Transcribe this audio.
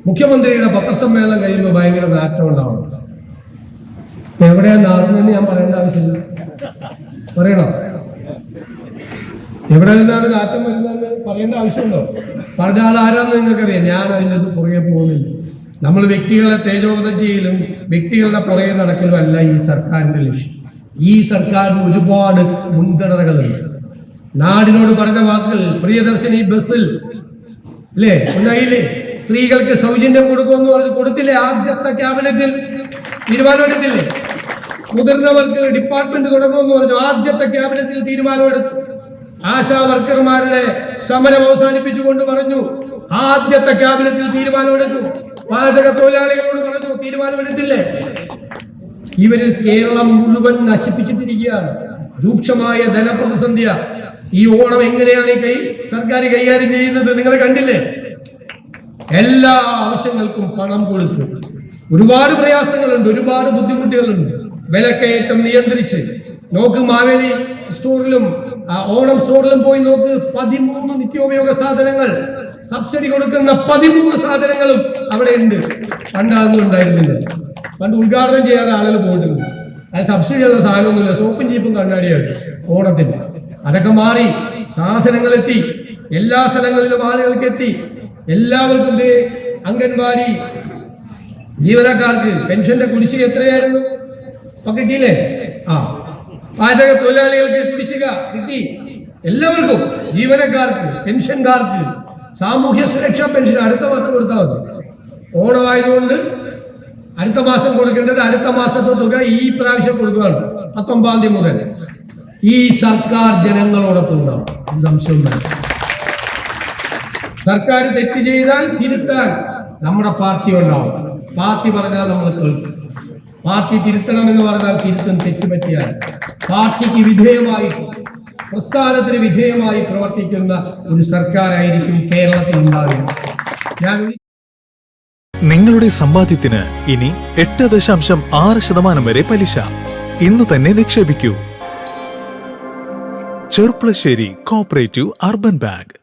മുഖ്യമന്ത്രിയുടെ പത്രസമ്മേളനം കഴിയുമ്പോൾ ഭയങ്കര നാറ്റം ഉണ്ടാവും. എവിടെയാണ് നാടുന്നതെന്ന് ഞാൻ പറയേണ്ട ആവശ്യമില്ല. പറയണോ? എവിടെ നിന്നാണ് നാറ്റം വരുന്നതെന്ന് പറയേണ്ട ആവശ്യമുണ്ടോ? പറഞ്ഞ ആൾ ആരാന്ന് നിങ്ങൾക്കറിയാം. ഞാൻ അതിനകത്ത് പുറകെ പോകുന്നില്ല. നമ്മൾ വ്യക്തികളെ തേജോവധം ചെയ്യലും വ്യക്തികളുടെ പുറകെ നടക്കലും അല്ല ഈ സർക്കാരിന്റെ ലക്ഷ്യം. ഈ സർക്കാരിന് ഒരുപാട് മുൻഗണനകളുണ്ട്. നാടിനോട് പറഞ്ഞ വാക്കുകൾ, പ്രിയദർശിനി ബസ്സിൽ അല്ലേ ഒന്നായില്ലേ, സ്ത്രീകൾക്ക് സൗജന്യം കൊടുക്കുമെന്ന് പറഞ്ഞ് കൊടുത്തില്ലേ? ആദ്യത്തെ ക്യാബിനറ്റിൽ തീരുമാനമെടുത്തില്ലേ? മുതിർന്നവർക്ക് ഡിപ്പാർട്ട്മെന്റ് തുടങ്ങുമെന്ന് പറഞ്ഞു, ആദ്യത്തെ ക്യാബിനറ്റിൽ തീരുമാനമെടുത്തു. ആശാ വർക്കർമാരുടെ സമരം അവസാനിപ്പിച്ചുകൊണ്ട് പറഞ്ഞു, ആദ്യത്തെ ക്യാബിനറ്റിൽ തീരുമാനമെടുത്തു. പാചക തൊഴിലാളികളോട് പറഞ്ഞു, തീരുമാനമെടുത്തില്ലേ? ഇവര് കേരളം മുഴുവൻ നശിപ്പിച്ചിട്ടിരിക്കുകയാണ്. രൂക്ഷമായ ധനപ്രതിസന്ധിയ. ഈ ഓണം എങ്ങനെയാണ് സർക്കാർ കൈകാര്യം ചെയ്യുന്നത് നിങ്ങൾ കണ്ടില്ലേ? എല്ലാ ആവശ്യങ്ങൾക്കും പണം കൊടുത്തു. ഒരുപാട് പ്രയാസങ്ങളുണ്ട്, ഒരുപാട് ബുദ്ധിമുട്ടുകളുണ്ട്. വിലക്കയറ്റം നിയന്ത്രിച്ച് നോക്ക്, മാവേലി സ്റ്റോറിലും ഓണം സ്റ്റോറിലും പോയി നോക്ക്, 13 നിത്യോപയോഗ സാധനങ്ങൾ സബ്സിഡി കൊടുക്കുന്ന 13 സാധനങ്ങളും അവിടെ ഉണ്ട്. പണ്ട് അതൊന്നും ഉണ്ടായിരുന്നില്ല. പണ്ട് ഉദ്ഘാടനം ചെയ്യാതെ ആളുകൾ പോയിട്ടുണ്ട്. അത് സബ്സിഡി ഉള്ള സാധനമൊന്നുമില്ല, സോപ്പും ചീപ്പും കണ്ണാടിയാണ് ഓണത്തിന്. അതൊക്കെ മാറി, സാധനങ്ങൾ എത്തി, എല്ലാ സ്ഥലങ്ങളിലും ആളുകൾക്ക് എത്തി. എല്ലാവർക്കും അംഗൻവാടി ജീവനക്കാർക്ക് പെൻഷന്റെ കുടിശ്ശിക എത്രയായിരുന്നു? കിട്ടിയില്ലേ? പാചക തൊഴിലാളികൾക്ക് കുടിശ്ശിക കിട്ടി. എല്ലാവർക്കും, ജീവനക്കാർക്ക്, പെൻഷൻകാർക്ക് സാമൂഹ്യ സുരക്ഷാ പെൻഷൻ അടുത്ത മാസം കൊടുത്താൽ മതി. ഓണമായതുകൊണ്ട് അടുത്ത മാസം കൊടുക്കേണ്ടത് അടുത്ത മാസത്തെ തുക ഈ പ്രാവശ്യം കൊടുക്കുകയാണ്. 19 തീയതി മുതൽ ഈ സർക്കാർ ജനങ്ങളോടൊപ്പം ഉണ്ടാവും, സംശയമില്ല. സർക്കാർ തെറ്റ് ചെയ്താൽ തിരുത്താൻ നമ്മുടെ പാർട്ടി ഉണ്ടാവും. പാർട്ടി പറഞ്ഞാൽ നമ്മൾ കേൾക്കും. പാർട്ടി തിരുത്തണമെന്ന് പറഞ്ഞാൽ തിരുത്തും. തെറ്റുപറ്റിയാൽ പാർട്ടിക്ക് വിധേയമായി, പ്രസ്ഥാനത്തിന് വിധേയമായി പ്രവർത്തിക്കുന്ന ഒരു സർക്കാരായിരിക്കും കേരളത്തിൽ ഉണ്ടാകുക. നിങ്ങളുടെ സമ്പാദ്യത്തിന് ഇനി 8.6% വരെ പലിശ. ഇന്നു തന്നെ നിക്ഷേപിക്കൂ. Cherpulassery cooperative urban bank.